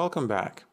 Welcome back.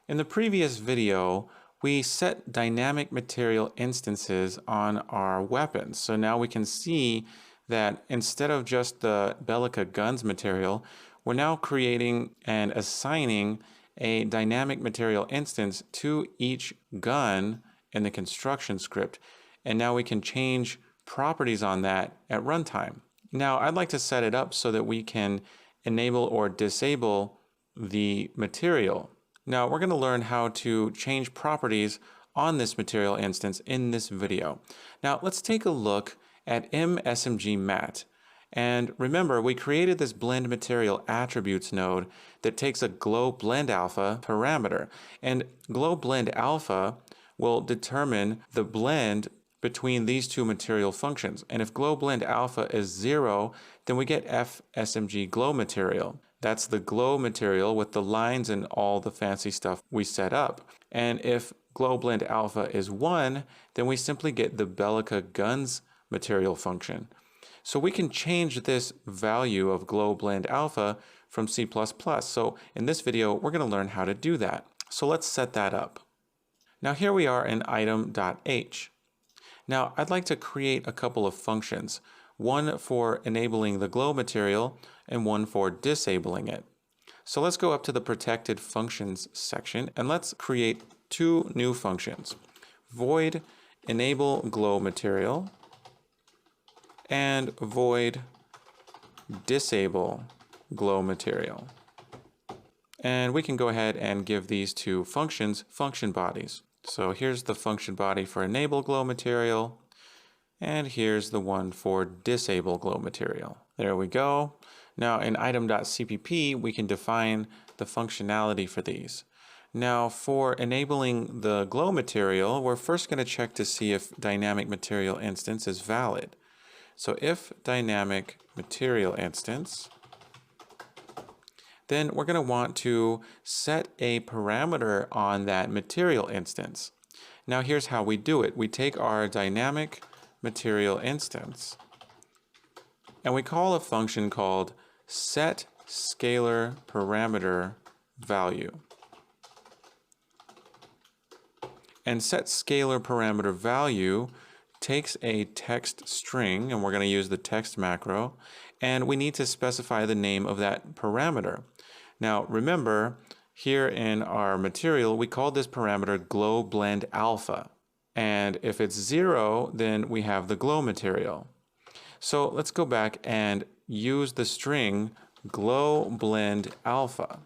In the previous video, we set dynamic material instances on our weapons. So now we can see that instead of just the Bellica guns material, we're now creating and assigning a dynamic material instance to each gun in the construction script. And now we can change properties on that at runtime. Now I'd like to set it up so that we can enable or disable the material. Now we're going to learn how to change properties on this material instance in this video. Now let's take a look at MSMG-Mat. And remember, we created this blend material attributes node that takes a glow blend alpha parameter. And glow blend alpha will determine the blend between these two material functions. And if glow blend alpha is 0, then we get FSMG glow material. That's the glow material with the lines and all the fancy stuff we set up. And if glow blend alpha is 1, then we simply get the Bellica guns material function. So we can change this value of glow blend alpha from C++. So in this video, we're going to learn how to do that. So let's set that up. Now here we are in item.h. Now I'd like to create a couple of functions, one for enabling the glow material and one for disabling it. So let's go up to the protected functions section and let's create two new functions. Void enable glow material and void disable glow material. And we can go ahead and give these two functions function bodies. So here's the function body for enable glow material, and here's the one for disable glow material. There we go. Now in item.cpp, we can define the functionality for these. Now for enabling the glow material, we're first going to check to see if dynamic material instance is valid. So if dynamic material instance, then we're going to want to set a parameter on that material instance. Now here's how we do it. We take our dynamic material instance and we call a function called set scalar parameter value. And set scalar parameter value takes a text string, and we're going to use the text macro, and we need to specify the name of that parameter. Now remember, here in our material, we called this parameter glow blend alpha. And if it's 0, then we have the glow material. So let's go back and use the string glow blend alpha.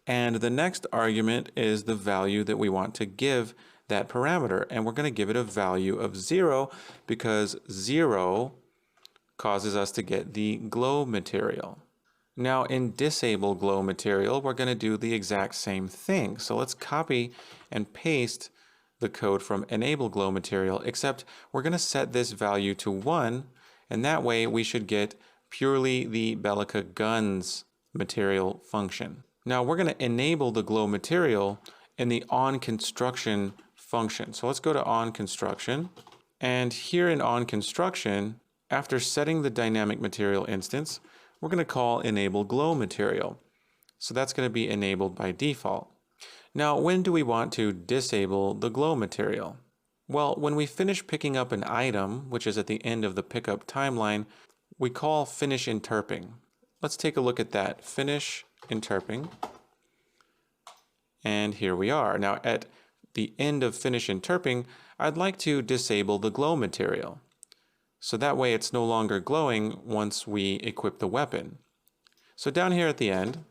And the next argument is the value that we want to give that parameter. And we're going to give it a value of 0 because 0 causes us to get the glow material. Now in disable glow material, we're going to do the exact same thing. So let's copy and paste the code from enable glow material, except we're going to set this value to 1, and that way we should get purely the Bellica guns material function. Now we're going to enable the glow material in the onConstruction function. So let's go to onConstruction, and here in onConstruction, after setting the dynamic material instance, we're going to call enable glow material. So that's going to be enabled by default. Now, when do we want to disable the glow material? Well, when we finish picking up an item, which is at the end of the pickup timeline, we call finish interping. Let's take a look at that. Finish interping. And here we are. Now, at the end of finish interping, I'd like to disable the glow material. So that way it's no longer glowing once we equip the weapon. So down here at the end,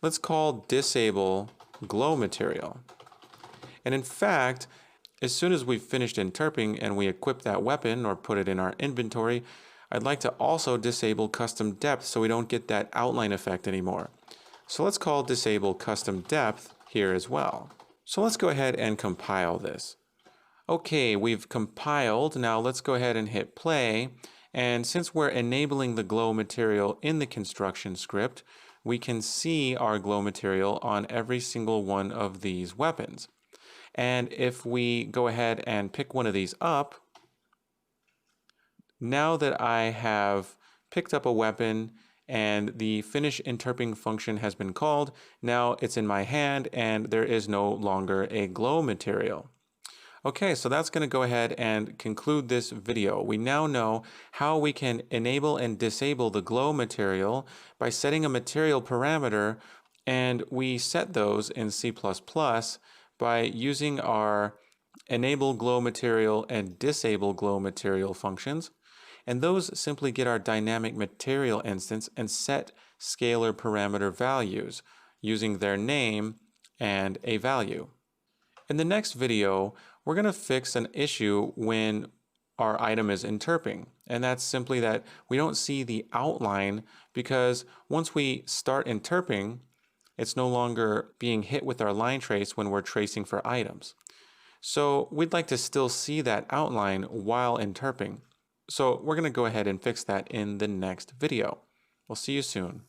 let's call disable glow material. And in fact, as soon as we've finished interping and we equip that weapon or put it in our inventory, I'd like to also disable custom depth so we don't get that outline effect anymore. So let's call disable custom depth here as well. So let's go ahead and compile this. Okay, we've compiled. Now let's go ahead and hit play. And since we're enabling the glow material in the construction script, we can see our glow material on every single one of these weapons. And if we go ahead and pick one of these up, now that I have picked up a weapon and the finish interping function has been called. Now it's in my hand and there is no longer a glow material. Okay, so that's going to go ahead and conclude this video. We now know how we can enable and disable the glow material by setting a material parameter, and we set those in C++ by using our enable glow material and disable glow material functions. And those simply get our dynamic material instance and set scalar parameter values using their name and a value. In the next video, we're going to fix an issue when our item is interping. And that's simply that we don't see the outline because once we start interping, it's no longer being hit with our line trace when we're tracing for items. So we'd like to still see that outline while interping. So we're going to go ahead and fix that in the next video. We'll see you soon.